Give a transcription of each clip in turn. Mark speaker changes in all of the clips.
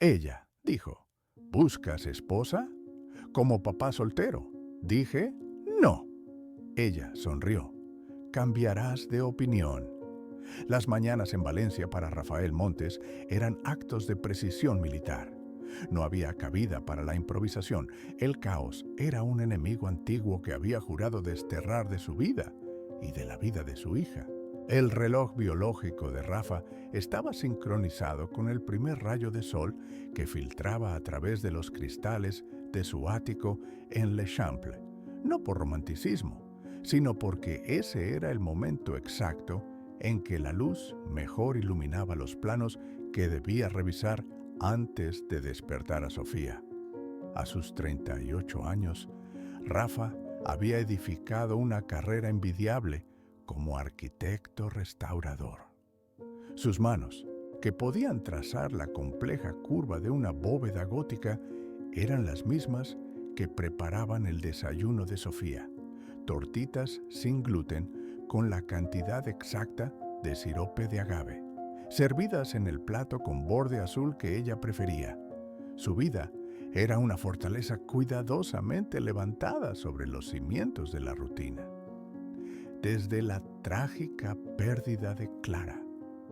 Speaker 1: Ella dijo, ¿buscas esposa? Como papá soltero. Dije, no. Ella sonrió. Cambiarás de opinión. Las mañanas en Valencia para Rafael Montes eran actos de precisión militar. No había cabida para la improvisación. El caos era un enemigo antiguo que había jurado desterrar de su vida y de la vida de su hija. El reloj biológico de Rafa estaba sincronizado con el primer rayo de sol que filtraba a través de los cristales de su ático en Le Chample, no por romanticismo, sino porque ese era el momento exacto en que la luz mejor iluminaba los planos que debía revisar antes de despertar a Sofía. A sus 38 años, Rafa había edificado una carrera envidiable como arquitecto restaurador. Sus manos, que podían trazar la compleja curva de una bóveda gótica, eran las mismas que preparaban el desayuno de Sofía, tortitas sin gluten con la cantidad exacta de sirope de agave, servidas en el plato con borde azul que ella prefería. Su vida era una fortaleza cuidadosamente levantada sobre los cimientos de la rutina. Desde la trágica pérdida de Clara,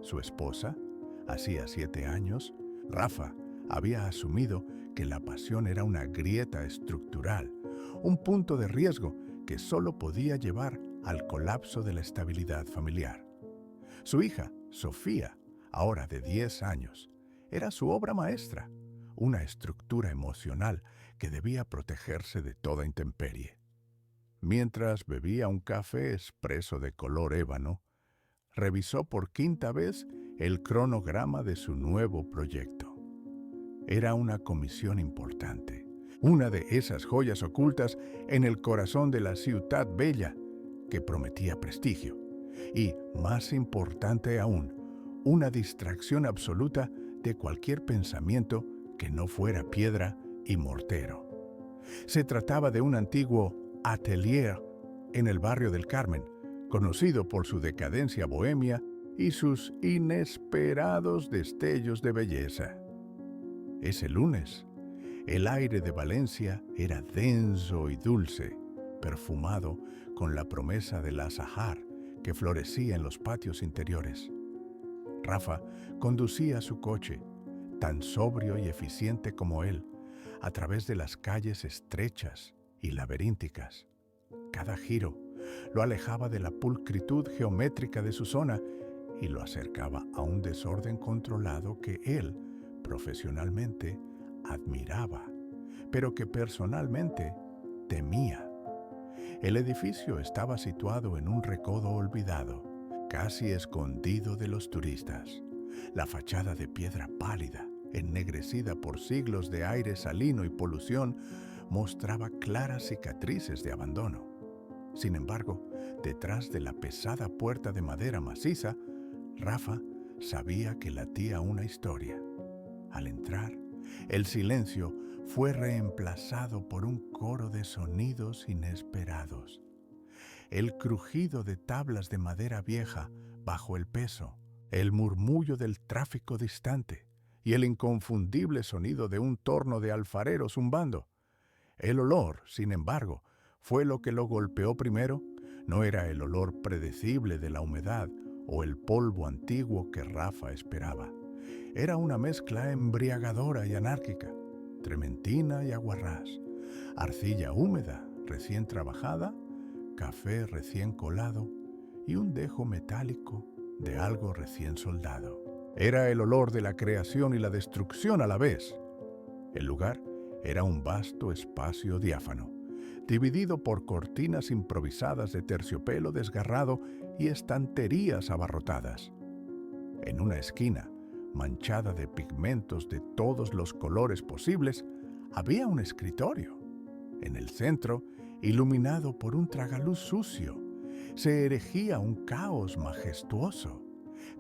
Speaker 1: su esposa, hacía 7 años, Rafa había asumido que la pasión era una grieta estructural, un punto de riesgo que solo podía llevar al colapso de la estabilidad familiar. Su hija, Sofía, ahora de 10 años, era su obra maestra, una estructura emocional que debía protegerse de toda intemperie. Mientras bebía un café expreso de color ébano, revisó por quinta vez el cronograma de su nuevo proyecto. Era una comisión importante, una de esas joyas ocultas en el corazón de la Ciutat Bella que prometía prestigio y, más importante aún, una distracción absoluta de cualquier pensamiento que no fuera piedra y mortero. Se trataba de un antiguo atelier en el barrio del Carmen, conocido por su decadencia bohemia y sus inesperados destellos de belleza. Ese lunes, el aire de Valencia era denso y dulce, perfumado con la promesa del azahar que florecía en los patios interiores. Rafa conducía su coche, tan sobrio y eficiente como él, a través de las calles estrechas y laberínticas. Cada giro lo alejaba de la pulcritud geométrica de su zona y lo acercaba a un desorden controlado que él, profesionalmente, admiraba, pero que personalmente temía. El edificio estaba situado en un recodo olvidado, casi escondido de los turistas. La fachada de piedra pálida, ennegrecida por siglos de aire salino y polución, mostraba claras cicatrices de abandono. Sin embargo, detrás de la pesada puerta de madera maciza, Rafa sabía que latía una historia. Al entrar, el silencio fue reemplazado por un coro de sonidos inesperados. El crujido de tablas de madera vieja bajo el peso, el murmullo del tráfico distante y el inconfundible sonido de un torno de alfarero zumbando. El olor, sin embargo, fue lo que lo golpeó primero. No era el olor predecible de la humedad o el polvo antiguo que Rafa esperaba. Era una mezcla embriagadora y anárquica, trementina y aguarrás, arcilla húmeda recién trabajada, café recién colado y un dejo metálico de algo recién soldado. Era el olor de la creación y la destrucción a la vez. El lugar era un vasto espacio diáfano, dividido por cortinas improvisadas de terciopelo desgarrado y estanterías abarrotadas. En una esquina, manchada de pigmentos de todos los colores posibles, había un escritorio. En el centro, iluminado por un tragaluz sucio, se erigía un caos majestuoso,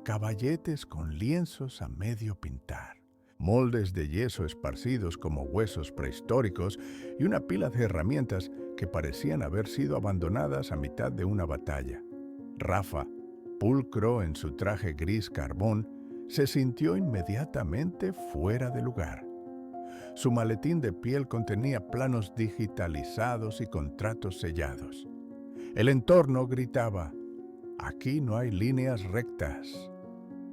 Speaker 1: caballetes con lienzos a medio pintar, moldes de yeso esparcidos como huesos prehistóricos y una pila de herramientas que parecían haber sido abandonadas a mitad de una batalla. Rafa, pulcro en su traje gris carbón, se sintió inmediatamente fuera de lugar. Su maletín de piel contenía planos digitalizados y contratos sellados. El entorno gritaba: aquí no hay líneas rectas.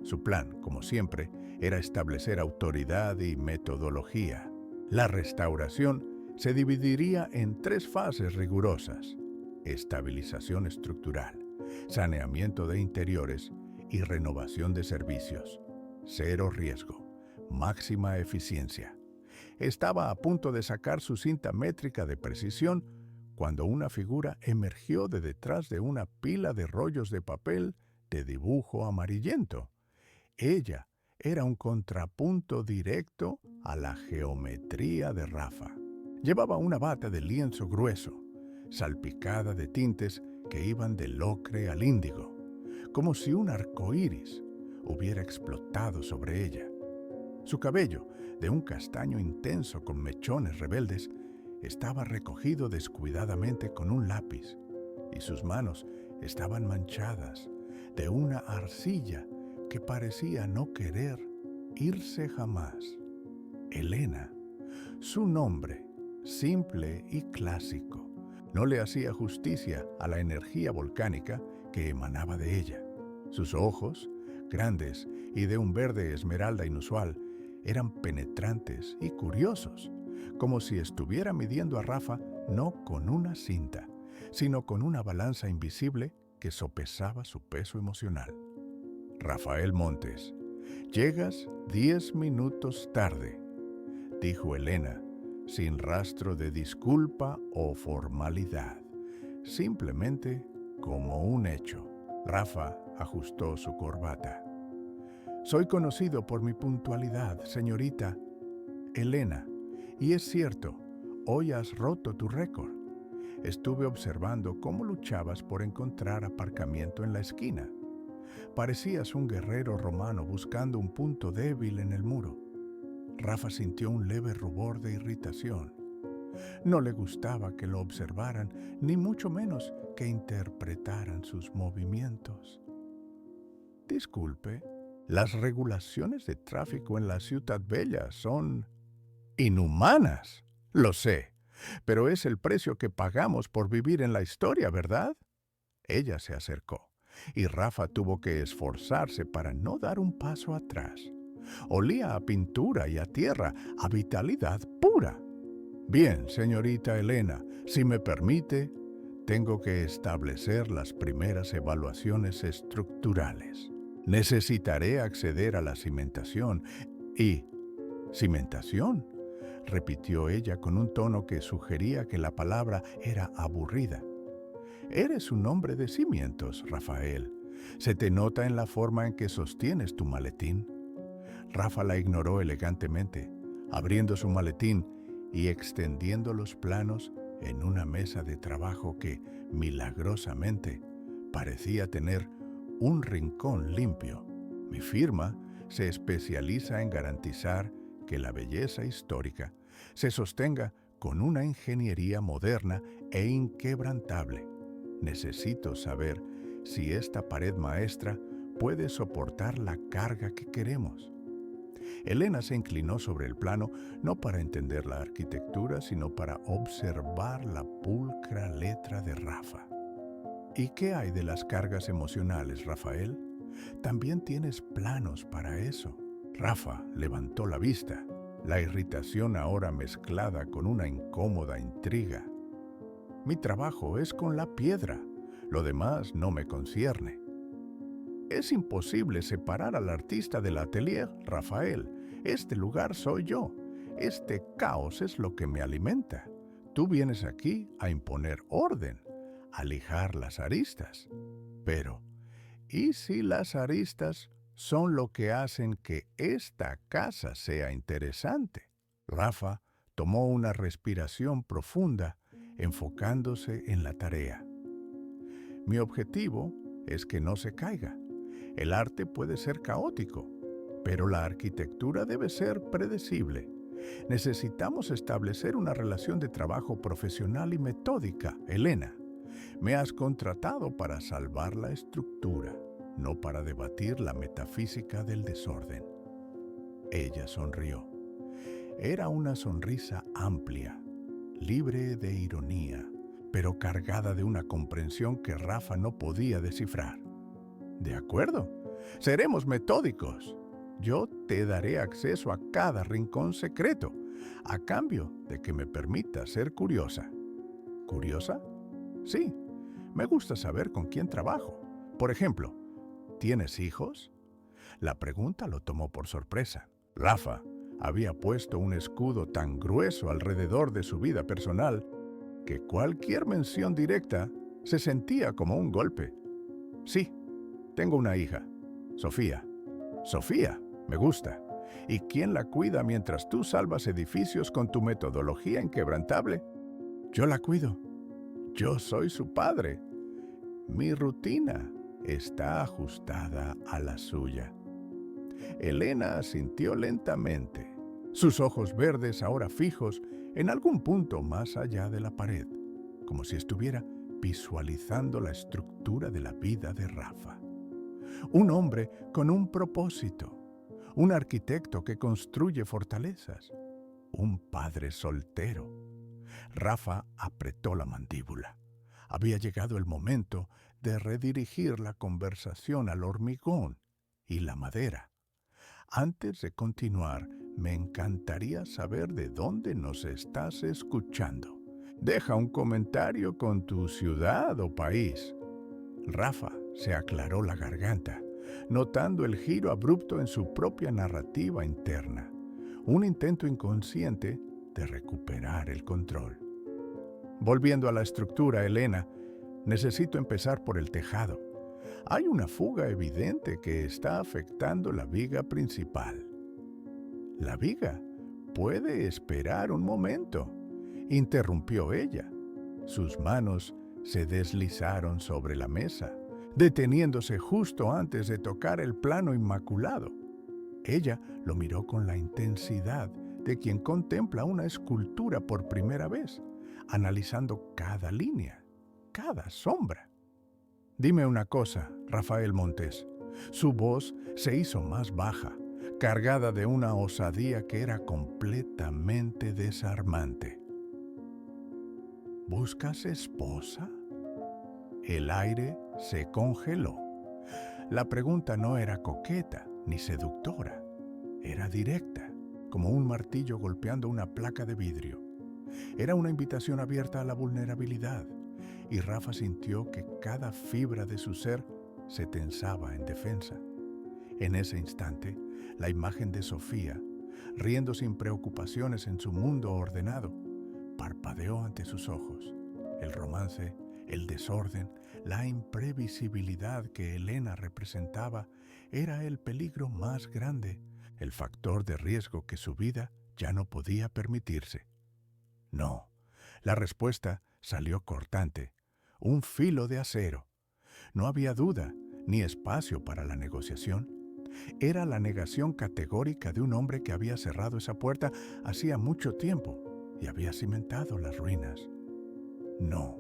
Speaker 1: Su plan, como siempre, era establecer autoridad y metodología. La restauración se dividiría en 3 fases rigurosas: estabilización estructural, saneamiento de interiores y renovación de servicios. Cero riesgo, máxima eficiencia. Estaba a punto de sacar su cinta métrica de precisión cuando una figura emergió de detrás de una pila de rollos de papel de dibujo amarillento. Ella era un contrapunto directo a la geometría de Rafa. Llevaba una bata de lienzo grueso, salpicada de tintes que iban del ocre al índigo, como si un arco iris hubiera explotado sobre ella. Su cabello, de un castaño intenso con mechones rebeldes, estaba recogido descuidadamente con un lápiz, y sus manos estaban manchadas de una arcilla que parecía no querer irse jamás. Elena, su nombre, simple y clásico, no le hacía justicia a la energía volcánica que emanaba de ella. Sus ojos, grandes y de un verde esmeralda inusual, eran penetrantes y curiosos, como si estuviera midiendo a Rafa no con una cinta, sino con una balanza invisible que sopesaba su peso emocional. Rafael Montes, llegas 10 minutos tarde, dijo Elena, sin rastro de disculpa o formalidad, simplemente como un hecho. Rafa ajustó su corbata. Soy conocido por mi puntualidad, señorita Elena, y es cierto, hoy has roto tu récord. Estuve observando cómo luchabas por encontrar aparcamiento en la esquina. Parecías un guerrero romano buscando un punto débil en el muro. Rafa sintió un leve rubor de irritación. No le gustaba que lo observaran, ni mucho menos que interpretaran sus movimientos. Disculpe, las regulaciones de tráfico en la Ciutat Bella son inhumanas. Lo sé, pero es el precio que pagamos por vivir en la historia, ¿verdad? Ella se acercó, y Rafa tuvo que esforzarse para no dar un paso atrás. Olía a pintura y a tierra, a vitalidad pura. Bien, señorita Elena, si me permite, tengo que establecer las primeras evaluaciones estructurales. Necesitaré acceder a la cimentación y... ¿Cimentación?, repitió ella con un tono que sugería que la palabra era aburrida. Eres un hombre de cimientos, Rafael. Se te nota en la forma en que sostienes tu maletín. Rafa la ignoró elegantemente, abriendo su maletín y extendiendo los planos en una mesa de trabajo que, milagrosamente, parecía tener un rincón limpio. Mi firma se especializa en garantizar que la belleza histórica se sostenga con una ingeniería moderna e inquebrantable. Necesito saber si esta pared maestra puede soportar la carga que queremos. Elena se inclinó sobre el plano no para entender la arquitectura, sino para observar la pulcra letra de Rafa. ¿Y qué hay de las cargas emocionales, Rafael? También tienes planos para eso. Rafa levantó la vista, la irritación ahora mezclada con una incómoda intriga. Mi trabajo es con la piedra, lo demás no me concierne. Es imposible separar al artista del atelier, Rafael. Este lugar soy yo. Este caos es lo que me alimenta. Tú vienes aquí a imponer orden, a lijar las aristas. Pero, ¿y si las aristas son lo que hacen que esta casa sea interesante? Rafa tomó una respiración profunda, enfocándose en la tarea. Mi objetivo es que no se caiga. El arte puede ser caótico, pero la arquitectura debe ser predecible. Necesitamos establecer una relación de trabajo profesional y metódica, Elena. Me has contratado para salvar la estructura. no para debatir la metafísica del desorden. Ella sonrió. Era una sonrisa amplia, libre de ironía, pero cargada de una comprensión que Rafa no podía descifrar. De acuerdo, seremos metódicos. Yo te daré acceso a cada rincón secreto, a cambio de que me permitas ser curiosa. ¿Curiosa? Sí, me gusta saber con quién trabajo. Por ejemplo, ¿tienes hijos? La pregunta lo tomó por sorpresa. Rafa había puesto un escudo tan grueso alrededor de su vida personal que cualquier mención directa se sentía como un golpe. Sí, tengo una hija, Sofía. Sofía, me gusta. ¿Y quién la cuida mientras tú salvas edificios con tu metodología inquebrantable? Yo la cuido. Yo soy su padre. Mi rutina está ajustada a la suya. Elena asintió lentamente, sus ojos verdes ahora fijos en algún punto más allá de la pared, como si estuviera visualizando la estructura de la vida de Rafa. Un hombre con un propósito, un arquitecto que construye fortalezas, un padre soltero. Rafa apretó la mandíbula. Había llegado el momento de redirigir la conversación al hormigón y la madera. Antes de continuar, me encantaría saber de dónde nos estás escuchando. Deja un comentario con tu ciudad o país. Rafa se aclaró la garganta, notando el giro abrupto en su propia narrativa interna, un intento inconsciente de recuperar el control. Volviendo a la estructura, Elena, necesito empezar por el tejado. Hay una fuga evidente que está afectando la viga principal. La viga puede esperar un momento, interrumpió ella. Sus manos se deslizaron sobre la mesa, deteniéndose justo antes de tocar el plano inmaculado. Ella lo miró con la intensidad de quien contempla una escultura por primera vez, analizando cada línea, cada sombra. Dime una cosa, Rafael Montes. Su voz se hizo más baja, cargada de una osadía que era completamente desarmante. ¿Buscas esposa? El aire se congeló. La pregunta no era coqueta ni seductora. Era directa, como un martillo golpeando una placa de vidrio. Era una invitación abierta a la vulnerabilidad, y Rafa sintió que cada fibra de su ser se tensaba en defensa. En ese instante, la imagen de Sofía, riendo sin preocupaciones en su mundo ordenado, parpadeó ante sus ojos. El romance, el desorden, la imprevisibilidad que Elena representaba era el peligro más grande, el factor de riesgo que su vida ya no podía permitirse. No, la respuesta salió cortante, un filo de acero. No había duda ni espacio para la negociación. Era la negación categórica de un hombre que había cerrado esa puerta hacía mucho tiempo y había cimentado las ruinas. No,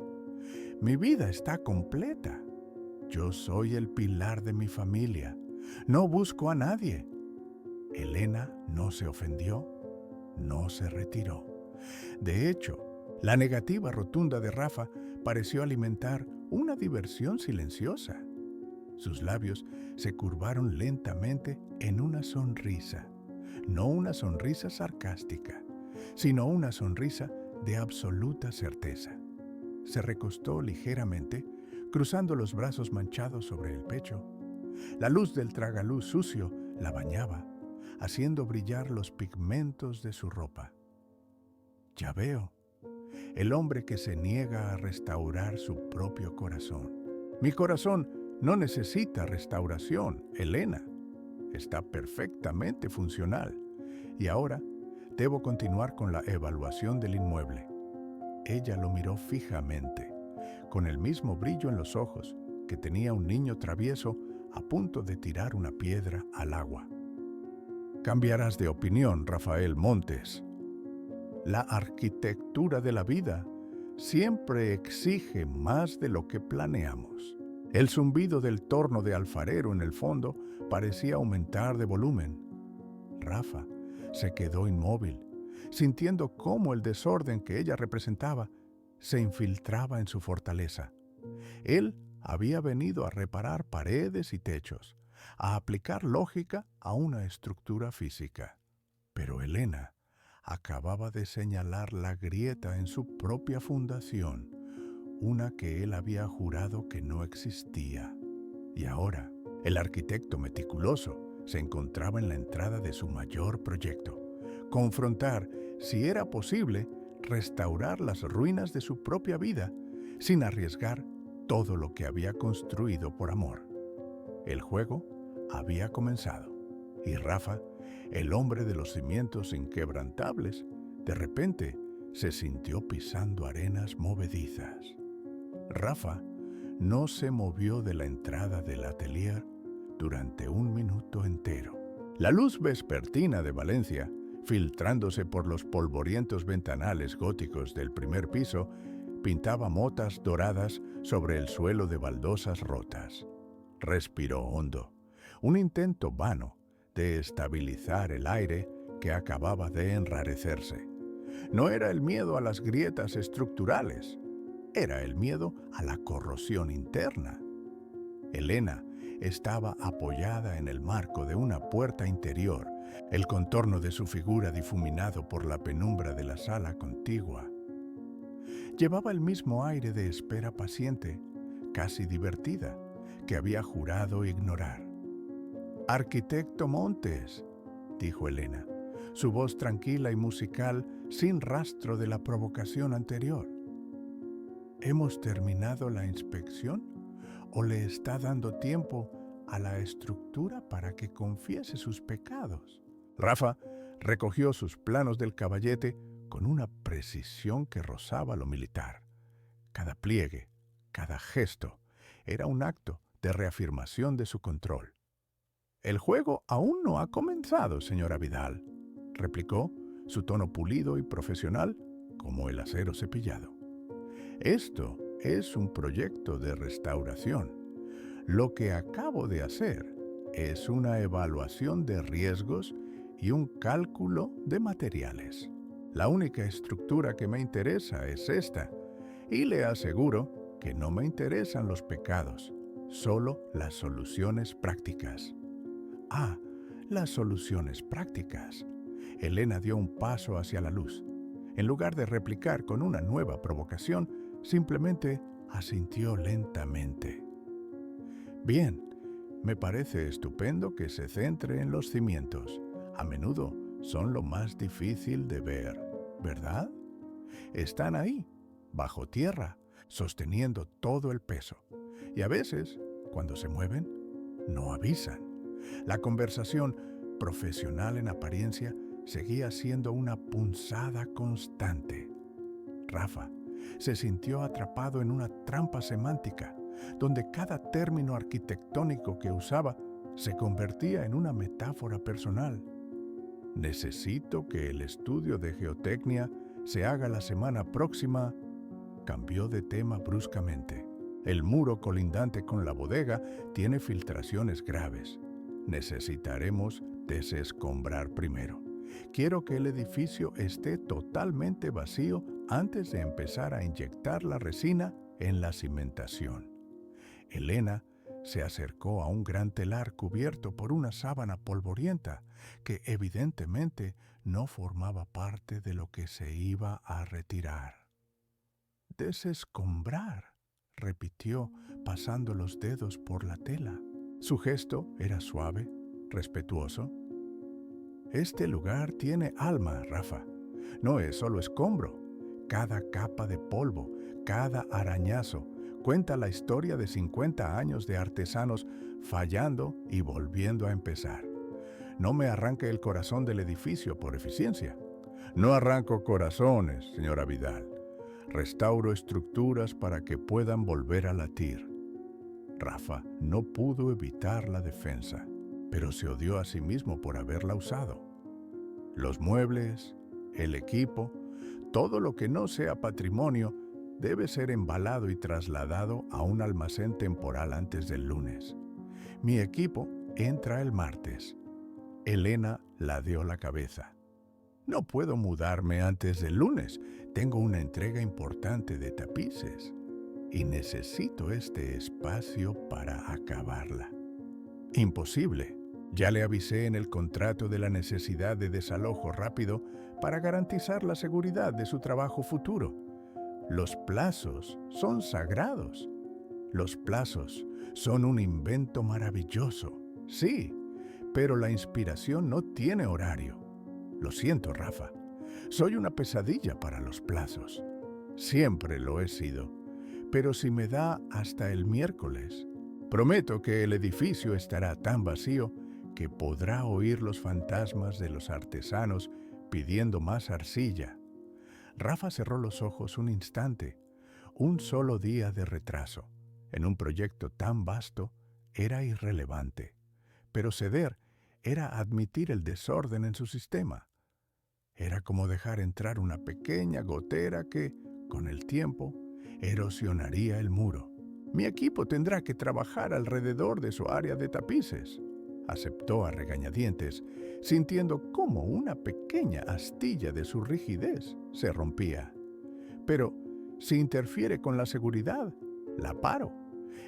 Speaker 1: mi vida está completa. Yo soy el pilar de mi familia. No busco a nadie. Elena no se ofendió, no se retiró. De hecho, la negativa rotunda de Rafa pareció alimentar una diversión silenciosa. Sus labios se curvaron lentamente en una sonrisa, no una sonrisa sarcástica, sino una sonrisa de absoluta certeza. Se recostó ligeramente, cruzando los brazos manchados sobre el pecho. La luz del tragaluz sucio la bañaba, haciendo brillar los pigmentos de su ropa. Ya veo, el hombre que se niega a restaurar su propio corazón. Mi corazón no necesita restauración, Elena. Está perfectamente funcional. Y ahora debo continuar con la evaluación del inmueble. Ella lo miró fijamente, con el mismo brillo en los ojos que tenía un niño travieso a punto de tirar una piedra al agua. Cambiarás de opinión, Rafael Montes. La arquitectura de la vida siempre exige más de lo que planeamos. El zumbido del torno de alfarero en el fondo parecía aumentar de volumen. Rafa se quedó inmóvil, sintiendo cómo el desorden que ella representaba se infiltraba en su fortaleza. Él había venido a reparar paredes y techos, a aplicar lógica a una estructura física. Pero Elena acababa de señalar la grieta en su propia fundación, una que él había jurado que no existía. Y ahora, el arquitecto meticuloso se encontraba en la entrada de su mayor proyecto: confrontar, si era posible, restaurar las ruinas de su propia vida sin arriesgar todo lo que había construido por amor. El juego había comenzado y Rafa, el hombre de los cimientos inquebrantables, de repente se sintió pisando arenas movedizas. Rafa no se movió de la entrada del atelier durante un minuto entero. La luz vespertina de Valencia, filtrándose por los polvorientos ventanales góticos del primer piso, pintaba motas doradas sobre el suelo de baldosas rotas. Respiró hondo, un intento vano de estabilizar el aire que acababa de enrarecerse. No era el miedo a las grietas estructurales, era el miedo a la corrosión interna. Elena estaba apoyada en el marco de una puerta interior, el contorno de su figura difuminado por la penumbra de la sala contigua. Llevaba el mismo aire de espera paciente, casi divertida, que había jurado ignorar. «Arquitecto Montes», dijo Elena, su voz tranquila y musical, sin rastro de la provocación anterior. ¿Hemos terminado la inspección o le está dando tiempo a la estructura para que confiese sus pecados? Rafa recogió sus planos del caballete con una precisión que rozaba lo militar. Cada pliegue, cada gesto, era un acto de reafirmación de su control. «El juego aún no ha comenzado, señora Vidal», replicó, su tono pulido y profesional como el acero cepillado. «Esto es un proyecto de restauración. Lo que acabo de hacer es una evaluación de riesgos y un cálculo de materiales. La única estructura que me interesa es esta, y le aseguro que no me interesan los pecados, solo las soluciones prácticas». «Ah, las soluciones prácticas». Elena dio un paso hacia la luz. En lugar de replicar con una nueva provocación, simplemente asintió lentamente. «Bien, me parece estupendo que se centre en los cimientos. A menudo son lo más difícil de ver, ¿verdad? Están ahí, bajo tierra, sosteniendo todo el peso. Y a veces, cuando se mueven, no avisan». La conversación, profesional en apariencia, seguía siendo una punzada constante. Rafa se sintió atrapado en una trampa semántica, donde cada término arquitectónico que usaba se convertía en una metáfora personal. «Necesito que el estudio de geotecnia se haga la semana próxima». Cambió de tema bruscamente. «El muro colindante con la bodega tiene filtraciones graves. Necesitaremos desescombrar primero. Quiero que el edificio esté totalmente vacío antes de empezar a inyectar la resina en la cimentación». Elena se acercó a un gran telar cubierto por una sábana polvorienta que evidentemente no formaba parte de lo que se iba a retirar. «Desescombrar», repitió, pasando los dedos por la tela. Su gesto era suave, respetuoso. «Este lugar tiene alma, Rafa. No es solo escombro. Cada capa de polvo, cada arañazo, cuenta la historia de 50 años de artesanos fallando y volviendo a empezar. No me arranque el corazón del edificio por eficiencia». «No arranco corazones, señora Vidal. Restauro estructuras para que puedan volver a latir». Rafa no pudo evitar la defensa, pero se odió a sí mismo por haberla usado. Los muebles, el equipo, todo lo que no sea patrimonio, debe ser embalado y trasladado a un almacén temporal antes del lunes. Mi equipo entra el martes. Elena ladeó la cabeza. No puedo mudarme antes del lunes. Tengo una entrega importante de tapices y necesito este espacio para acabarla. Imposible. Ya le avisé en el contrato de la necesidad de desalojo rápido para garantizar la seguridad de su trabajo futuro. Los plazos son sagrados. Los plazos son un invento maravilloso, sí, pero la inspiración no tiene horario. Lo siento, Rafa. Soy una pesadilla para los plazos. Siempre lo he sido. Pero si me da hasta el miércoles, prometo que el edificio estará tan vacío que podrá oír los fantasmas de los artesanos pidiendo más arcilla. Rafa cerró los ojos un instante. Un solo día de retraso en un proyecto tan vasto era irrelevante, pero ceder era admitir el desorden en su sistema. Era como dejar entrar una pequeña gotera que, con el tiempo, erosionaría el muro. Mi equipo tendrá que trabajar alrededor de su área de tapices, aceptó a regañadientes, sintiendo cómo una pequeña astilla de su rigidez se rompía. Pero si interfiere con la seguridad, la paro,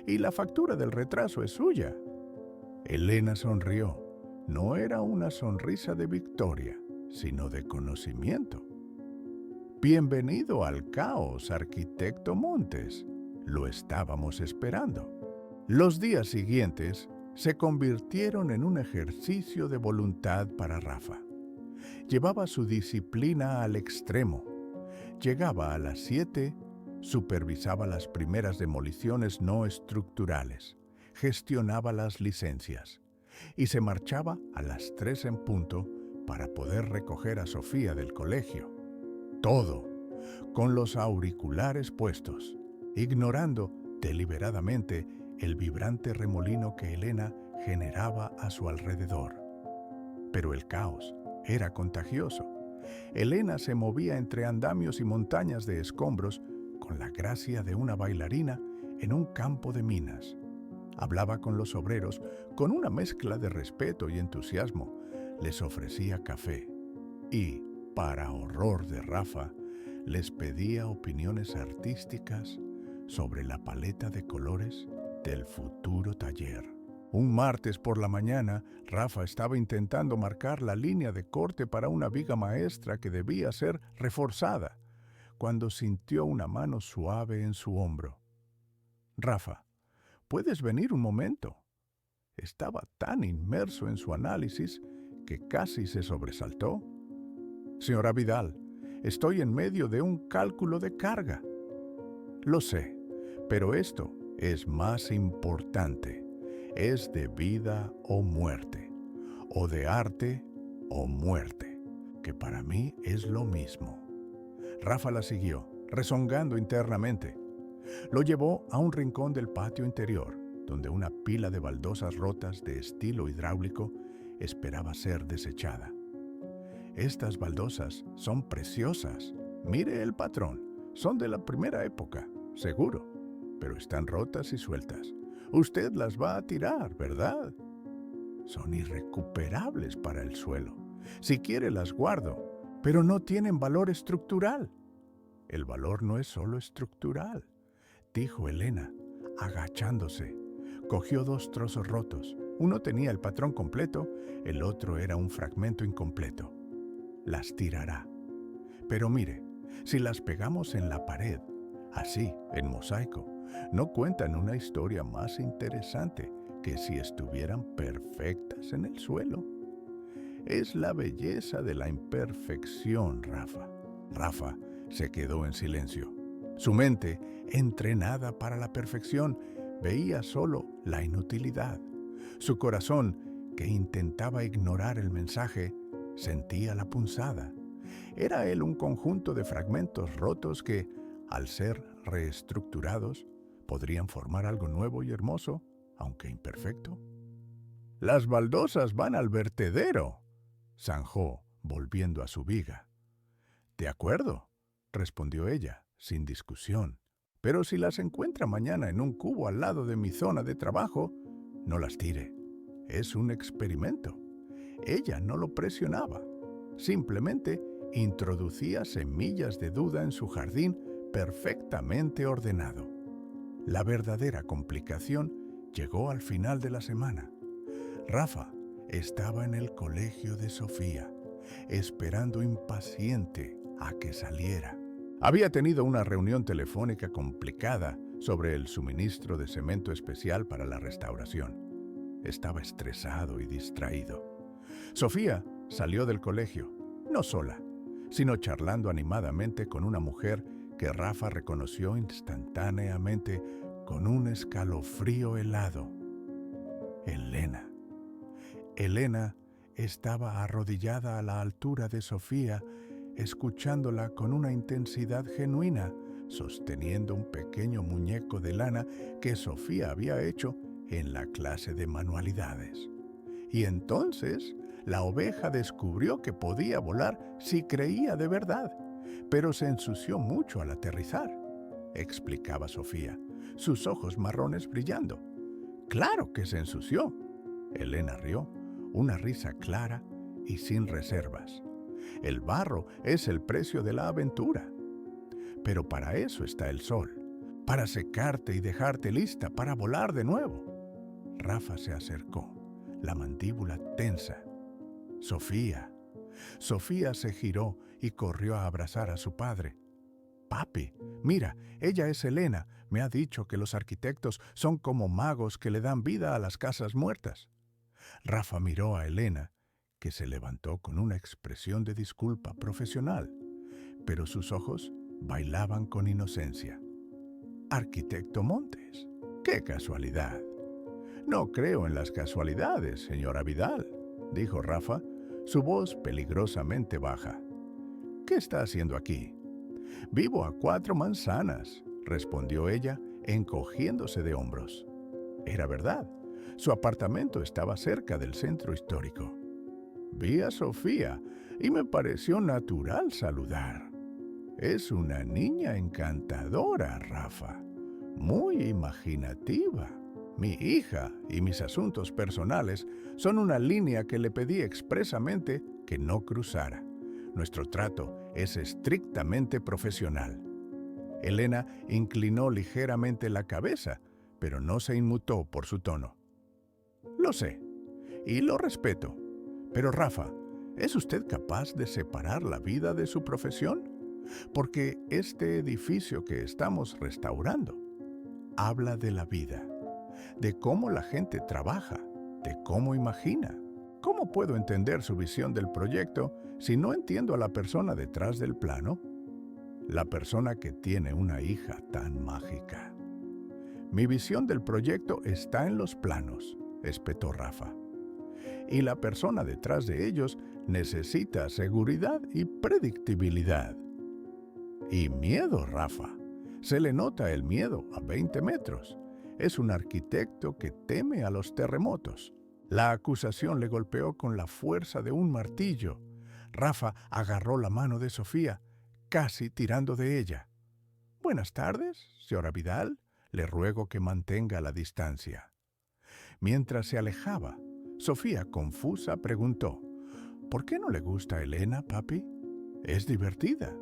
Speaker 1: y la factura del retraso es suya. Elena sonrió. No era una sonrisa de victoria, sino de conocimiento. Bienvenido al caos, arquitecto Montes. Lo estábamos esperando. Los días siguientes se convirtieron en un ejercicio de voluntad para Rafa. Llevaba su disciplina al extremo. Llegaba a las 7, supervisaba las primeras demoliciones no estructurales, gestionaba las licencias y se marchaba a las 3 en punto para poder recoger a Sofía del colegio. Todo con los auriculares puestos, ignorando deliberadamente el vibrante remolino que Elena generaba a su alrededor. Pero el caos era contagioso. Elena se movía entre andamios y montañas de escombros con la gracia de una bailarina en un campo de minas. Hablaba con los obreros con una mezcla de respeto y entusiasmo. Les ofrecía café y, para horror de Rafa, les pedía opiniones artísticas sobre la paleta de colores del futuro taller. Un martes por la mañana, Rafa estaba intentando marcar la línea de corte para una viga maestra que debía ser reforzada, cuando sintió una mano suave en su hombro. «Rafa, ¿puedes venir un momento?» Estaba tan inmerso en su análisis que casi se sobresaltó. «Señora Vidal, estoy en medio de un cálculo de carga». «Lo sé, pero esto es más importante. Es de vida o muerte, o de arte o muerte, que para mí es lo mismo». Rafa la siguió, rezongando internamente. Lo llevó a un rincón del patio interior, donde una pila de baldosas rotas de estilo hidráulico esperaba ser desechada. «Estas baldosas son preciosas. Mire el patrón. Son de la primera época, seguro, pero están rotas y sueltas. Usted las va a tirar, ¿verdad? Son irrecuperables para el suelo. Si quiere las guardo, pero no tienen valor estructural». «El valor no es solo estructural», dijo Elena, agachándose. Cogió 2 trozos rotos. Uno tenía el patrón completo, el otro era un fragmento incompleto. «Las tirará. Pero mire, si las pegamos en la pared, así, en mosaico, no cuentan una historia más interesante que si estuvieran perfectas en el suelo». Es la belleza de la imperfección, Rafa. Rafa se quedó en silencio. Su mente, entrenada para la perfección, veía solo la inutilidad. Su corazón, que intentaba ignorar el mensaje, sentía la punzada. Era él un conjunto de fragmentos rotos que, al ser reestructurados, podrían formar algo nuevo y hermoso, aunque imperfecto. «Las baldosas van al vertedero», zanjó, volviendo a su viga. «De acuerdo», respondió ella, sin discusión. Pero si las encuentra mañana en un cubo al lado de mi zona de trabajo, no las tire. Es un experimento. Ella no lo presionaba. Simplemente introducía semillas de duda en su jardín perfectamente ordenado. La verdadera complicación llegó al final de la semana. Rafa estaba en el colegio de Sofía, esperando impaciente a que saliera. Había tenido una reunión telefónica complicada sobre el suministro de cemento especial para la restauración. Estaba estresado y distraído. Sofía salió del colegio, no sola, sino charlando animadamente con una mujer que Rafa reconoció instantáneamente con un escalofrío helado. Elena. Elena estaba arrodillada a la altura de Sofía, escuchándola con una intensidad genuina, sosteniendo un pequeño muñeco de lana que Sofía había hecho en la clase de manualidades. Y entonces la oveja descubrió que podía volar si creía de verdad, pero se ensució mucho al aterrizar, explicaba Sofía, sus ojos marrones brillando. ¡Claro que se ensució! Elena rió, una risa clara y sin reservas. El barro es el precio de la aventura. Pero para eso está el sol, para secarte y dejarte lista para volar de nuevo. Rafa se acercó, la mandíbula tensa. Sofía. Sofía se giró y corrió a abrazar a su padre. Papi, mira, ella es Elena. Me ha dicho que los arquitectos son como magos que le dan vida a las casas muertas. Rafa miró a Elena, que se levantó con una expresión de disculpa profesional, pero sus ojos bailaban con inocencia. Arquitecto Montes, ¡qué casualidad! No creo en las casualidades, señora Vidal, dijo Rafa, su voz peligrosamente baja. ¿Qué está haciendo aquí? Vivo a 4 manzanas, respondió ella, encogiéndose de hombros. Era verdad, su apartamento estaba cerca del centro histórico. Vi a Sofía y me pareció natural saludar. Es una niña encantadora, Rafa, muy imaginativa. Mi hija y mis asuntos personales son una línea que le pedí expresamente que no cruzara. Nuestro trato es estrictamente profesional. Elena inclinó ligeramente la cabeza, pero no se inmutó por su tono. Lo sé, y lo respeto. Pero Rafa, ¿es usted capaz de separar la vida de su profesión? Porque este edificio que estamos restaurando habla de la vida, de cómo la gente trabaja, de cómo imagina. ¿Cómo puedo entender su visión del proyecto si no entiendo a la persona detrás del plano? La persona que tiene una hija tan mágica. Mi visión del proyecto está en los planos, espetó Rafa. Y la persona detrás de ellos necesita seguridad y predictibilidad. Y miedo, Rafa. Se le nota el miedo a 20 metros. Es un arquitecto que teme a los terremotos. La acusación le golpeó con la fuerza de un martillo. Rafa agarró la mano de Sofía, casi tirando de ella. Buenas tardes, señora Vidal. Le ruego que mantenga la distancia. Mientras se alejaba, Sofía, confusa, preguntó, ¿por qué no le gusta a Elena, papi? Es divertida.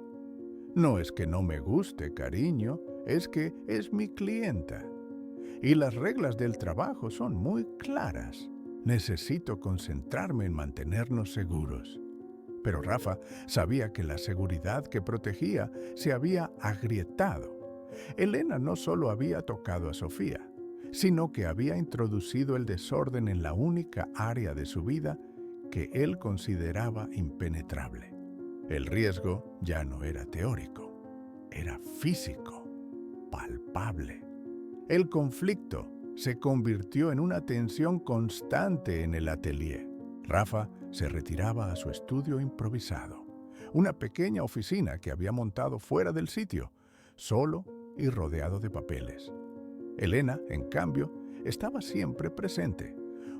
Speaker 1: No es que no me guste, cariño, es que es mi clienta. Y las reglas del trabajo son muy claras. Necesito concentrarme en mantenernos seguros. Pero Rafa sabía que la seguridad que protegía se había agrietado. Elena no solo había tocado a Sofía, sino que había introducido el desorden en la única área de su vida que él consideraba impenetrable. El riesgo ya no era teórico, era físico, palpable. El conflicto se convirtió en una tensión constante en el atelier. Rafa se retiraba a su estudio improvisado, una pequeña oficina que había montado fuera del sitio, solo y rodeado de papeles. Elena, en cambio, estaba siempre presente,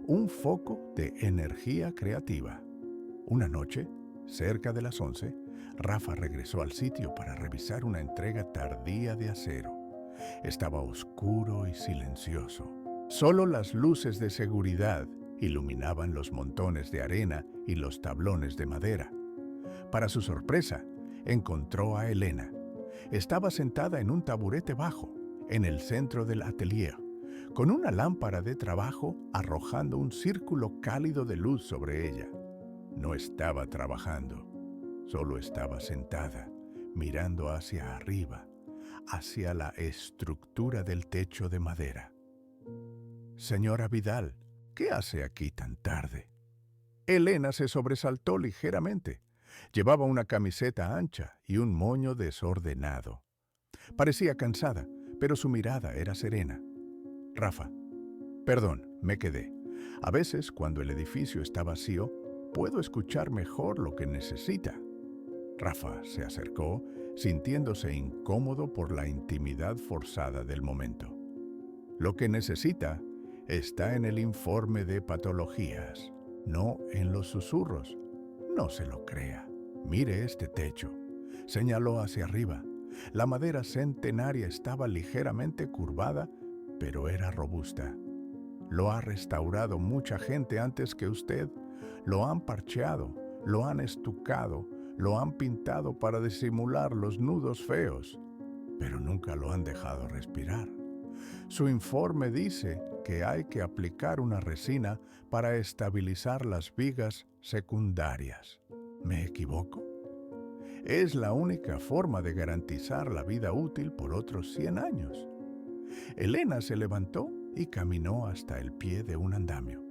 Speaker 1: un foco de energía creativa. Una noche, cerca de las 11, Rafa regresó al sitio para revisar una entrega tardía de acero. Estaba oscuro y silencioso. Solo las luces de seguridad iluminaban los montones de arena y los tablones de madera. Para su sorpresa, encontró a Elena. Estaba sentada en un taburete bajo, en el centro del atelier, con una lámpara de trabajo arrojando un círculo cálido de luz sobre ella. No estaba trabajando, solo estaba sentada, mirando hacia arriba, hacia la estructura del techo de madera. «Señora Vidal, ¿qué hace aquí tan tarde?» Elena se sobresaltó ligeramente. Llevaba una camiseta ancha y un moño desordenado. Parecía cansada, pero su mirada era serena. «Rafa, perdón, me quedé. A veces, cuando el edificio está vacío, puedo escuchar mejor lo que necesita». Rafa se acercó, sintiéndose incómodo por la intimidad forzada del momento. «Lo que necesita está en el informe de patologías, no en los susurros. No se lo crea. Mire este techo». Señaló hacia arriba. La madera centenaria estaba ligeramente curvada, pero era robusta. «Lo ha restaurado mucha gente antes que usted. Lo han parcheado, lo han estucado, lo han pintado para disimular los nudos feos, pero nunca lo han dejado respirar. Su informe dice que hay que aplicar una resina para estabilizar las vigas secundarias. ¿Me equivoco? Es la única forma de garantizar la vida útil por otros 100 años. Elena se levantó y caminó hasta el pie de un andamio.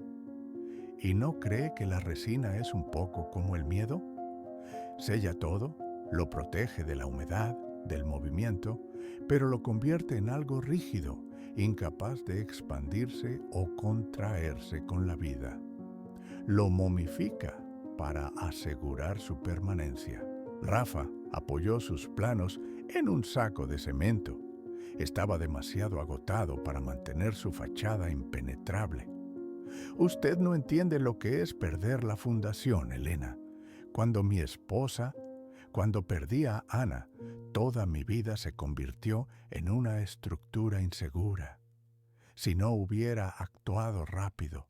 Speaker 1: ¿Y no cree que la resina es un poco como el miedo? Sella todo, lo protege de la humedad, del movimiento, pero lo convierte en algo rígido, incapaz de expandirse o contraerse con la vida. Lo momifica para asegurar su permanencia. Rafa apoyó sus planos en un saco de cemento. Estaba demasiado agotado para mantener su fachada impenetrable. «Usted no entiende lo que es perder la fundación, Elena. Cuando perdí a Ana, toda mi vida se convirtió en una estructura insegura. Si no hubiera actuado rápido,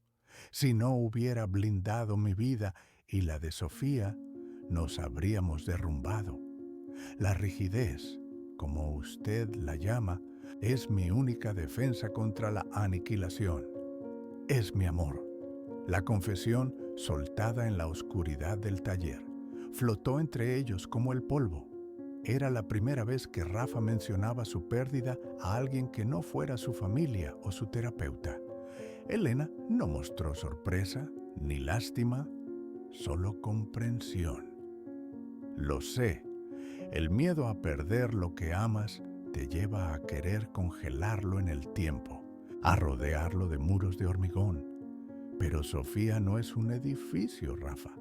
Speaker 1: si no hubiera blindado mi vida y la de Sofía, nos habríamos derrumbado. La rigidez, como usted la llama, es mi única defensa contra la aniquilación. Es mi amor». La confesión, soltada en la oscuridad del taller, flotó entre ellos como el polvo. Era la primera vez que Rafa mencionaba su pérdida a alguien que no fuera su familia o su terapeuta. Elena no mostró sorpresa ni lástima, solo comprensión. «Lo sé, el miedo a perder lo que amas te lleva a querer congelarlo en el tiempo, a rodearlo de muros de hormigón. Pero Sofía no es un edificio, Rafa.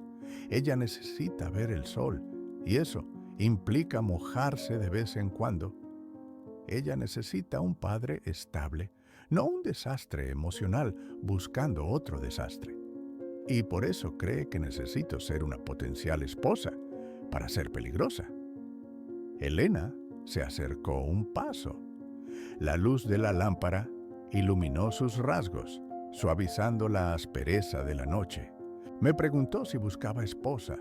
Speaker 1: Ella necesita ver el sol, y eso implica mojarse de vez en cuando. Ella necesita un padre estable, no un desastre emocional buscando otro desastre. Y por eso cree que necesito ser una potencial esposa para ser peligrosa». Elena se acercó un paso. La luz de la lámpara iluminó sus rasgos, suavizando la aspereza de la noche. Me preguntó si buscaba esposa.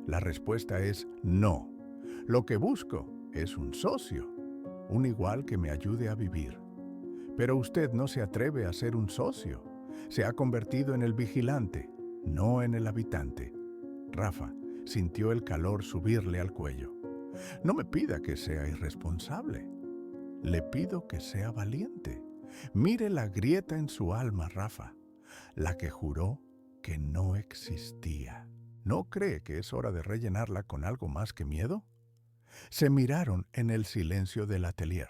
Speaker 1: La respuesta es no. Lo que busco es un socio, un igual que me ayude a vivir. Pero usted no se atreve a ser un socio. Se ha convertido en el vigilante, no en el habitante. Rafa sintió el calor subirle al cuello. «No me pida que sea irresponsable. Le pido que sea valiente. Mire la grieta en su alma, Rafa, la que juró que no existía. ¿No cree que es hora de rellenarla con algo más que miedo?» Se miraron en el silencio del atelier.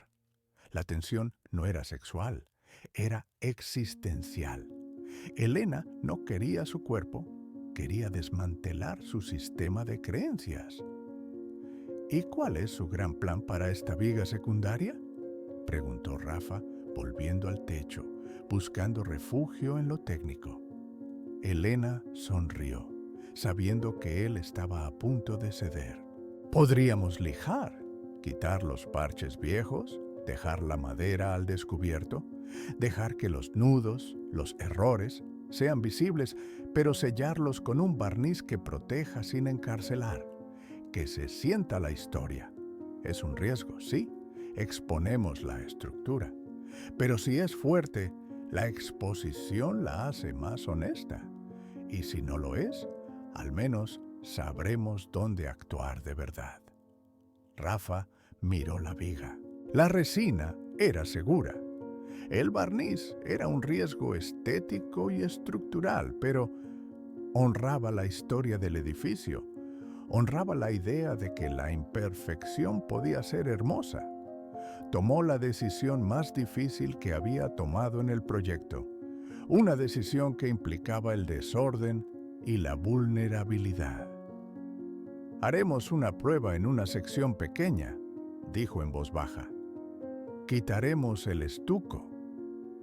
Speaker 1: La tensión no era sexual, era existencial. Elena no quería su cuerpo, quería desmantelar su sistema de creencias. «¿Y cuál es su gran plan para esta viga secundaria?», preguntó Rafa, volviendo al techo, buscando refugio en lo técnico. Elena sonrió, sabiendo que él estaba a punto de ceder. «Podríamos lijar, quitar los parches viejos dejar la madera al descubierto, dejar que los nudos, los errores, sean visibles, pero sellarlos con un barniz que proteja sin encarcelar, que se sienta la historia. Es un riesgo, sí, exponemos la estructura, pero si es fuerte, la exposición la hace más honesta. Y si no lo es, al menos sabremos dónde actuar de verdad. Rafa miró la viga. La resina era segura. El barniz era un riesgo estético y estructural, pero honraba la historia del edificio. Honraba la idea de que la imperfección podía ser hermosa. Tomó la decisión más difícil que había tomado en el proyecto. Una decisión que implicaba el desorden y la vulnerabilidad. Haremos una prueba en una sección pequeña, dijo en voz baja. Quitaremos el estuco.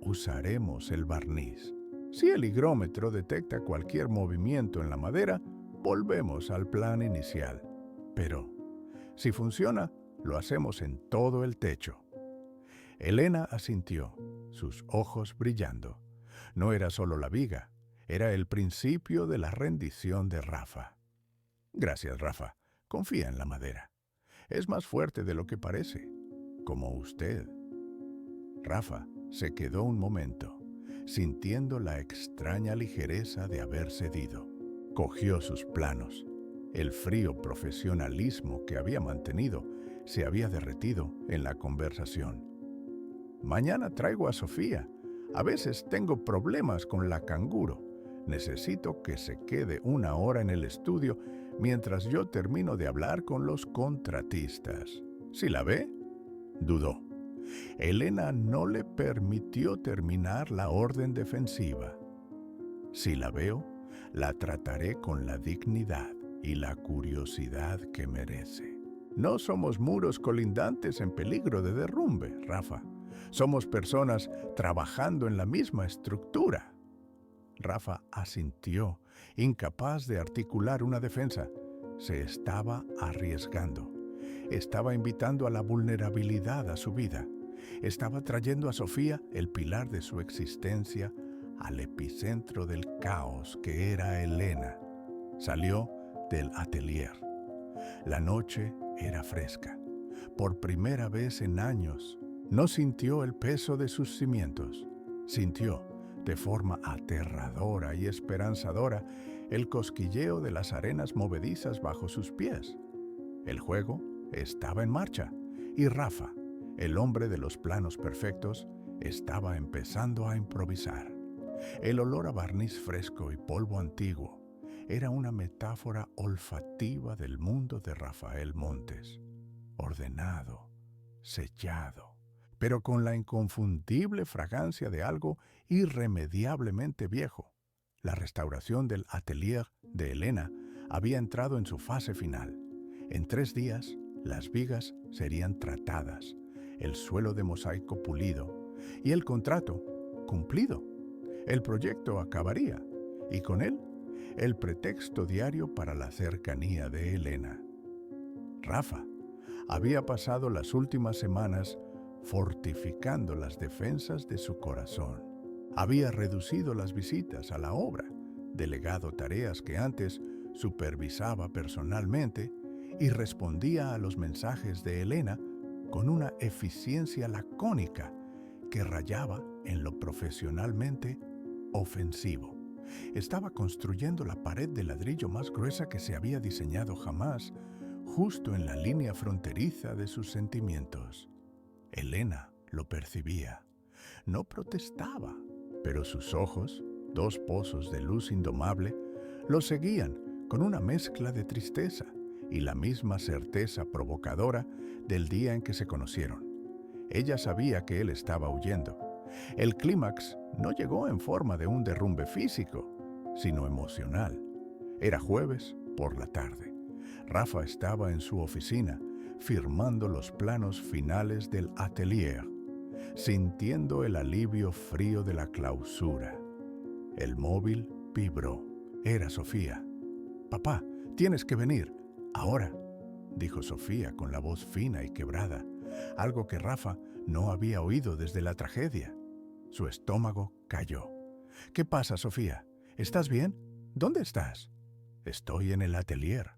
Speaker 1: Usaremos el barniz. Si el higrómetro detecta cualquier movimiento en la madera, volvemos al plan inicial. Pero, si funciona, lo hacemos en todo el techo. Elena asintió, sus ojos brillando. No era solo la viga, era el principio de la rendición de Rafa. Gracias, Rafa. Confía en la madera. Es más fuerte de lo que parece, como usted. Rafa se quedó un momento, sintiendo la extraña ligereza de haber cedido. Cogió sus planos. El frío profesionalismo que había mantenido se había derretido en la conversación. Mañana traigo a Sofía. A veces tengo problemas con la canguro. Necesito que se quede 1 hora en el estudio mientras yo termino de hablar con los contratistas. ¿Sí la ve? Dudó. Elena no le permitió terminar la orden defensiva. Si la veo, la trataré con la dignidad y la curiosidad que merece. No somos muros colindantes en peligro de derrumbe, Rafa. Somos personas trabajando en la misma estructura. Rafa asintió, incapaz de articular una defensa. Se estaba arriesgando. Estaba invitando a la vulnerabilidad a su vida. Estaba trayendo a Sofía, el pilar de su existencia, al epicentro del caos que era Elena. Salió del atelier. La noche era fresca. Por primera vez en años, no sintió el peso de sus cimientos. Sintió, de forma aterradora y esperanzadora, el cosquilleo de las arenas movedizas bajo sus pies. El juego estaba en marcha y Rafa, el hombre de los planos perfectos, estaba empezando a improvisar. El olor a barniz fresco y polvo antiguo era una metáfora olfativa del mundo de Rafael Montes. Ordenado, sellado, pero con la inconfundible fragancia de algo irremediablemente viejo. La restauración del atelier de Elena había entrado en su fase final. En 3 días, las vigas serían tratadas, el suelo de mosaico pulido y el contrato cumplido. El proyecto acabaría, y con él, el pretexto diario para la cercanía de Elena. Rafa había pasado las últimas semanas fortificando las defensas de su corazón. Había reducido las visitas a la obra, delegado tareas que antes supervisaba personalmente y respondía a los mensajes de Elena con una eficiencia lacónica que rayaba en lo profesionalmente ofensivo. Estaba construyendo la pared de ladrillo más gruesa que se había diseñado jamás, justo en la línea fronteriza de sus sentimientos. Elena lo percibía. No protestaba, pero sus ojos, 2 pozos de luz indomable, lo seguían con una mezcla de tristeza y la misma certeza provocadora del día en que se conocieron. Ella sabía que él estaba huyendo. El clímax no llegó en forma de un derrumbe físico, sino emocional. Era jueves por la tarde. Rafa estaba en su oficina, firmando los planos finales del atelier, sintiendo el alivio frío de la clausura. El móvil vibró. Era Sofía. «Papá, tienes que venir. Ahora», dijo Sofía con la voz fina y quebrada. algo que Rafa no había oído desde la tragedia. Su estómago cayó. ¿Qué pasa, Sofía? ¿Estás bien? ¿Dónde estás? Estoy en el atelier,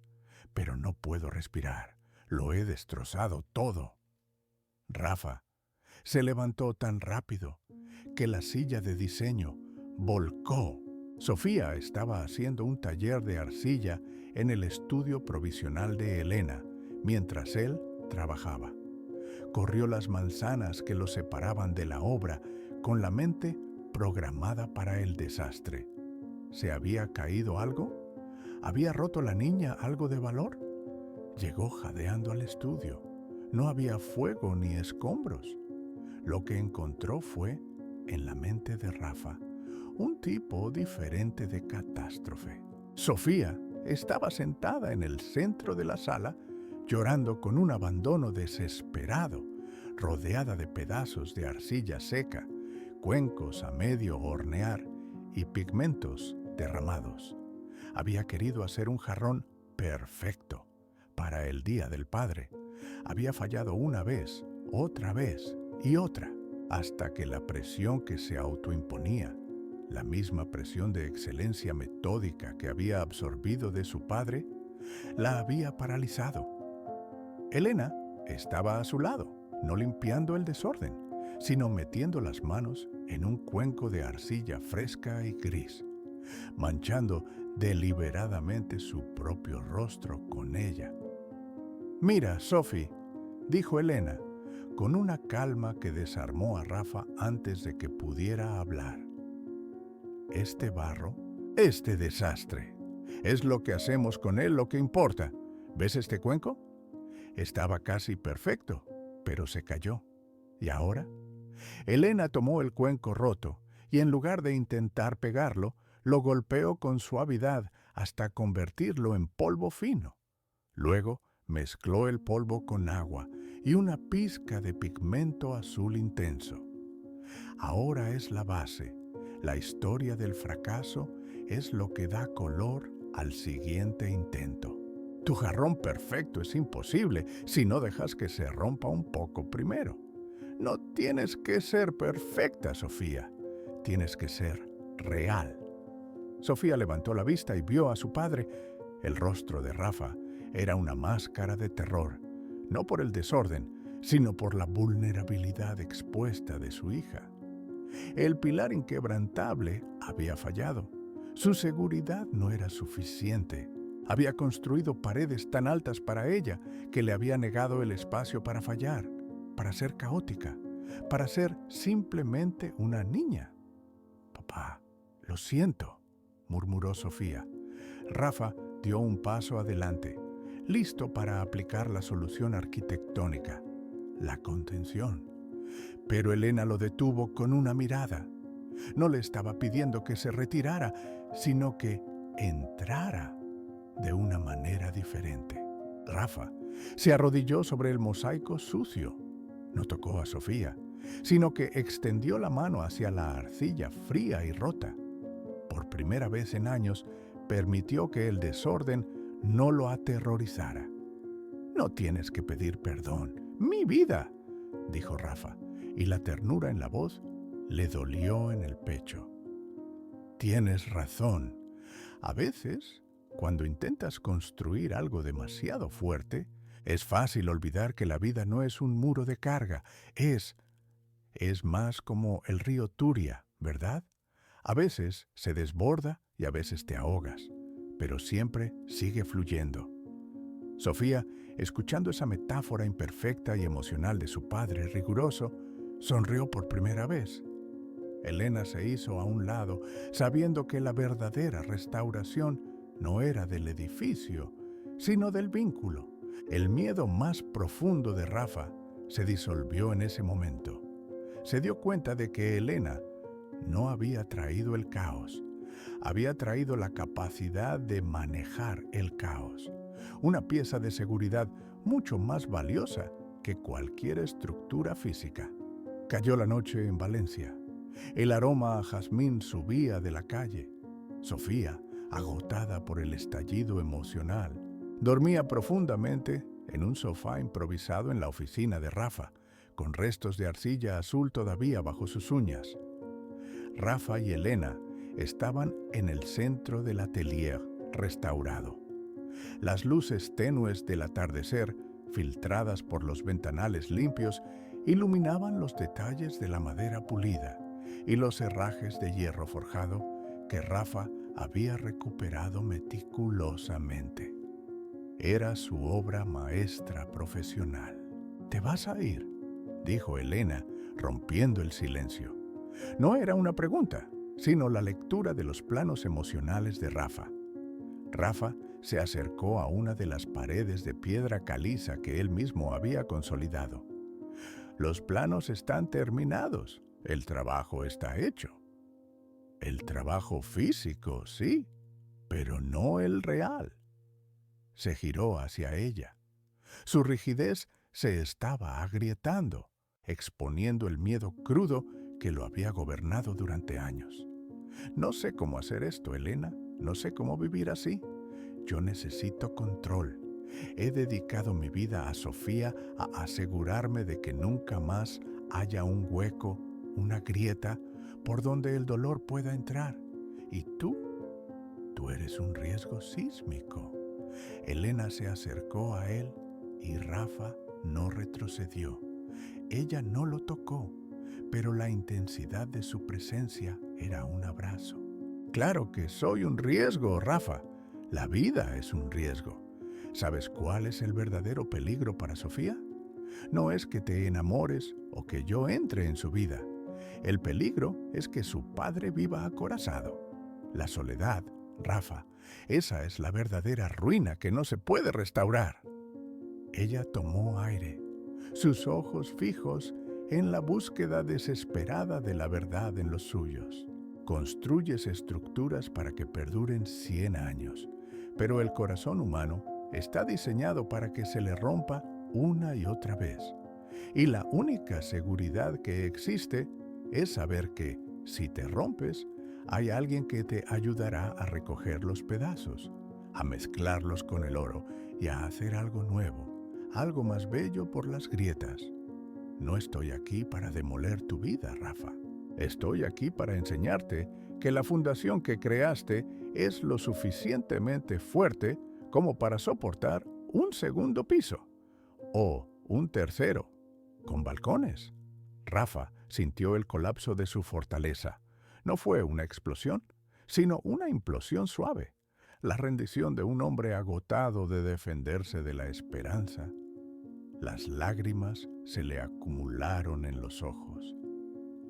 Speaker 1: pero no puedo respirar. Lo he destrozado todo. Rafa se levantó tan rápido que la silla de diseño volcó. Sofía estaba haciendo un taller de arcilla en el estudio provisional de Elena, mientras él trabajaba. Corrió las manzanas que lo separaban de la obra con la mente programada para el desastre. ¿Se había caído algo? ¿Había roto la niña algo de valor? Llegó jadeando al estudio. No había fuego ni escombros. Lo que encontró fue, en la mente de Rafa, un tipo diferente de catástrofe. Sofía estaba sentada en el centro de la sala, llorando con un abandono desesperado, rodeada de pedazos de arcilla seca, cuencos a medio hornear y pigmentos derramados. Había querido hacer un jarrón perfecto para el Día del Padre. Había fallado una vez, otra vez y otra, hasta que la presión que se autoimponía, la misma presión de excelencia metódica que había absorbido de su padre, la había paralizado. Elena estaba a su lado, no limpiando el desorden, sino metiendo las manos en un cuenco de arcilla fresca y gris, manchando deliberadamente su propio rostro con ella. «Mira, Sophie», dijo Elena, con una calma que desarmó a Rafa antes de que pudiera hablar. «Este barro, este desastre, es lo que hacemos con él lo que importa. ¿Ves este cuenco? Estaba casi perfecto, pero se cayó. ¿Y ahora?» Elena tomó el cuenco roto y en lugar de intentar pegarlo, lo golpeó con suavidad hasta convertirlo en polvo fino. Luego mezcló el polvo con agua y una pizca de pigmento azul intenso. Ahora es la base. La historia del fracaso es lo que da color al siguiente intento. Tu jarrón perfecto es imposible si no dejas que se rompa un poco primero. No tienes que ser perfecta, Sofía. Tienes que ser real. Sofía levantó la vista y vio a su padre. El rostro de Rafa era una máscara de terror, no por el desorden, sino por la vulnerabilidad expuesta de su hija. El pilar inquebrantable había fallado. Su seguridad no era suficiente. Había construido paredes tan altas para ella que le había negado el espacio para fallar, para ser caótica, para ser simplemente una niña. «Papá, lo siento», murmuró Sofía. Rafa dio un paso adelante, listo para aplicar la solución arquitectónica, la contención. Pero Elena lo detuvo con una mirada. No le estaba pidiendo que se retirara, sino que entrara de una manera diferente. Rafa se arrodilló sobre el mosaico sucio. No tocó a Sofía, sino que extendió la mano hacia la arcilla fría y rota. Por primera vez en años, permitió que el desorden no lo aterrorizara. «No tienes que pedir perdón, mi vida», dijo Rafa, y la ternura en la voz le dolió en el pecho. «Tienes razón. A veces, cuando intentas construir algo demasiado fuerte, es fácil olvidar que la vida no es un muro de carga, es más como el río Turia, ¿verdad? A veces se desborda y a veces te ahogas, pero siempre sigue fluyendo». Sofía, escuchando esa metáfora imperfecta y emocional de su padre riguroso, sonrió por primera vez. Elena se hizo a un lado, sabiendo que la verdadera restauración no era del edificio, sino del vínculo. El miedo más profundo de Rafa se disolvió en ese momento. Se dio cuenta de que Elena no había traído el caos, había traído la capacidad de manejar el caos, una pieza de seguridad mucho más valiosa que cualquier estructura física. Cayó la noche en Valencia. El aroma a jazmín subía de la calle. Sofía, agotada por el estallido emocional, dormía profundamente en un sofá improvisado en la oficina de Rafa, con restos de arcilla azul todavía bajo sus uñas. Rafa y Elena estaban en el centro del atelier restaurado. Las luces tenues del atardecer, filtradas por los ventanales limpios, iluminaban los detalles de la madera pulida y los herrajes de hierro forjado que Rafa había recuperado meticulosamente. Era su obra maestra profesional. «¿Te vas a ir?», dijo Elena, rompiendo el silencio. No era una pregunta, sino la lectura de los planos emocionales de Rafa. Rafa se acercó a una de las paredes de piedra caliza que él mismo había consolidado. «Los planos están terminados, el trabajo está hecho». «El trabajo físico, sí, pero no el real». Se giró hacia ella. Su rigidez se estaba agrietando, exponiendo el miedo crudo que lo había gobernado durante años. «No sé cómo hacer esto, Elena, no sé cómo vivir así. Yo necesito control. He dedicado mi vida a Sofía a asegurarme de que nunca más haya un hueco, una grieta, por donde el dolor pueda entrar. Y tú eres un riesgo sísmico». Elena se acercó a él y Rafa no retrocedió. Ella no lo tocó, pero la intensidad de su presencia era un abrazo. «Claro que soy un riesgo, Rafa. La vida es un riesgo. ¿Sabes cuál es el verdadero peligro para Sofía? No es que te enamores o que yo entre en su vida. El peligro es que su padre viva acorazado. La soledad, Rafa, esa es la verdadera ruina que no se puede restaurar». Ella tomó aire, sus ojos fijos en la búsqueda desesperada de la verdad en los suyos. Construyes estructuras para que perduren 100 años, pero el corazón humano está diseñado para que se le rompa una y otra vez. Y la única seguridad que existe es saber que, si te rompes, hay alguien que te ayudará a recoger los pedazos, a mezclarlos con el oro y a hacer algo nuevo, algo más bello por las grietas. No estoy aquí para demoler tu vida, Rafa. Estoy aquí para enseñarte que la fundación que creaste es lo suficientemente fuerte como para soportar un segundo piso o un tercero, con balcones. Rafa sintió el colapso de su fortaleza. No fue una explosión, sino una implosión suave, la rendición de un hombre agotado de defenderse de la esperanza. Las lágrimas se le acumularon en los ojos,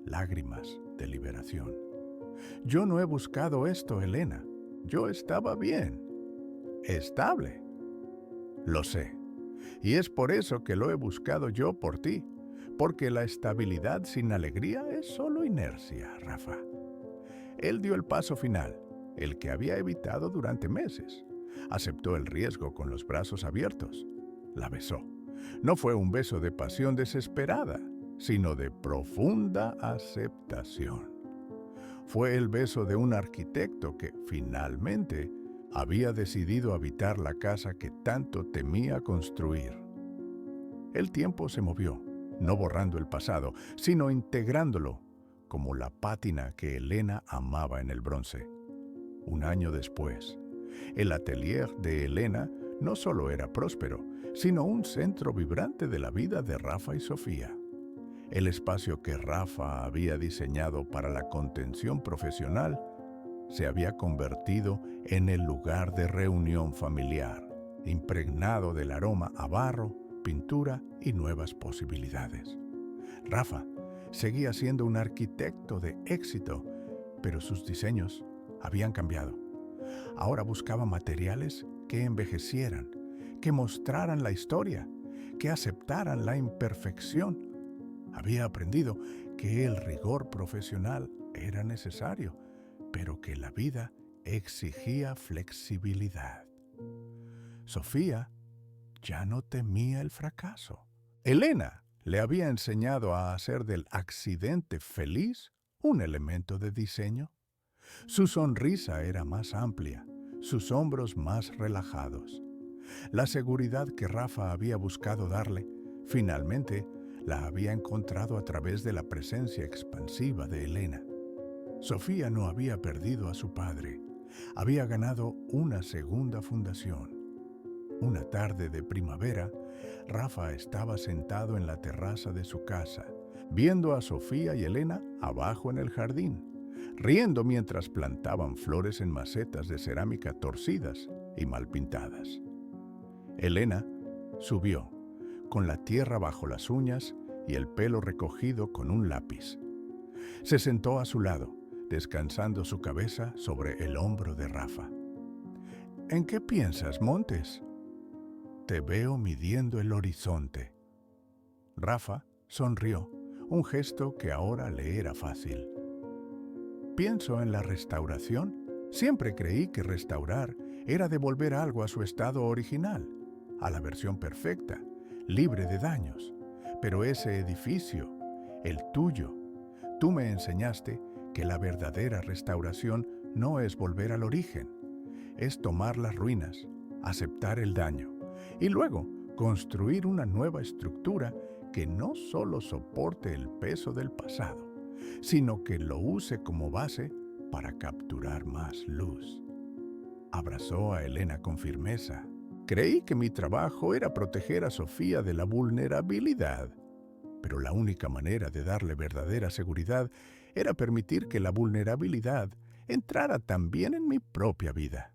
Speaker 1: lágrimas de liberación. «Yo no he buscado esto, Elena. Yo estaba bien, estable». «Lo sé, y es por eso que lo he buscado yo por ti, porque la estabilidad sin alegría es solo inercia, Rafa». Él dio el paso final, el que había evitado durante meses. Aceptó el riesgo con los brazos abiertos. La besó. No fue un beso de pasión desesperada, sino de profunda aceptación. Fue el beso de un arquitecto que, finalmente, había decidido habitar la casa que tanto temía construir. El tiempo se movió, no borrando el pasado, sino integrándolo, como la pátina que Elena amaba en el bronce. Un año después, el atelier de Elena no solo era próspero, sino un centro vibrante de la vida de Rafa y Sofía. El espacio que Rafa había diseñado para la contención profesional se había convertido en el lugar de reunión familiar, impregnado del aroma a barro, pintura y nuevas posibilidades. Rafa seguía siendo un arquitecto de éxito, pero sus diseños habían cambiado. Ahora buscaba materiales que envejecieran, que mostraran la historia, que aceptaran la imperfección. Había aprendido que el rigor profesional era necesario, pero que la vida exigía flexibilidad. Sofía ya no temía el fracaso. Elena le había enseñado a hacer del accidente feliz un elemento de diseño. Su sonrisa era más amplia, sus hombros más relajados. La seguridad que Rafa había buscado darle, finalmente la había encontrado a través de la presencia expansiva de Elena. Sofía no había perdido a su padre, había ganado una segunda fundación. Una tarde de primavera, Rafa estaba sentado en la terraza de su casa, viendo a Sofía y Elena abajo en el jardín, riendo mientras plantaban flores en macetas de cerámica torcidas y mal pintadas. Elena subió, con la tierra bajo las uñas y el pelo recogido con un lápiz. Se sentó a su lado, descansando su cabeza sobre el hombro de Rafa. ¿En qué piensas, Montes? Te veo midiendo el horizonte. Rafa sonrió, un gesto que ahora le era fácil. Pienso en la restauración. Siempre creí que restaurar era devolver algo a su estado original, a la versión perfecta, libre de daños. Pero ese edificio, el tuyo, tú me enseñaste que la verdadera restauración no es volver al origen, es tomar las ruinas, aceptar el daño y luego construir una nueva estructura que no solo soporte el peso del pasado, sino que lo use como base para capturar más luz. Abrazó a Elena con firmeza. Creí que mi trabajo era proteger a Sofía de la vulnerabilidad, pero la única manera de darle verdadera seguridad era permitir que la vulnerabilidad entrara también en mi propia vida.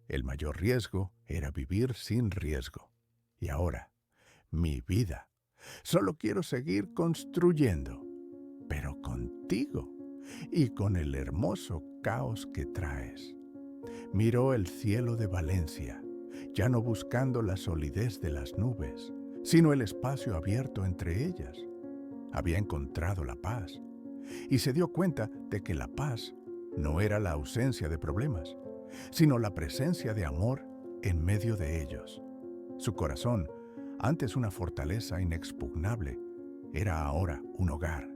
Speaker 1: El mayor riesgo era vivir sin riesgo. Y ahora, mi vida. Solo quiero seguir construyendo, pero contigo y con el hermoso caos que traes. Miró el cielo de Valencia, ya no buscando la solidez de las nubes, sino el espacio abierto entre ellas. Había encontrado la paz y se dio cuenta de que la paz no era la ausencia de problemas, sino la presencia de amor en medio de ellos. Su corazón, antes una fortaleza inexpugnable, era ahora un hogar.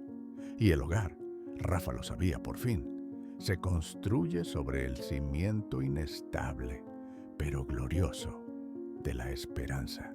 Speaker 1: Y el hogar, Rafa lo sabía por fin, se construye sobre el cimiento inestable, pero glorioso, de la esperanza.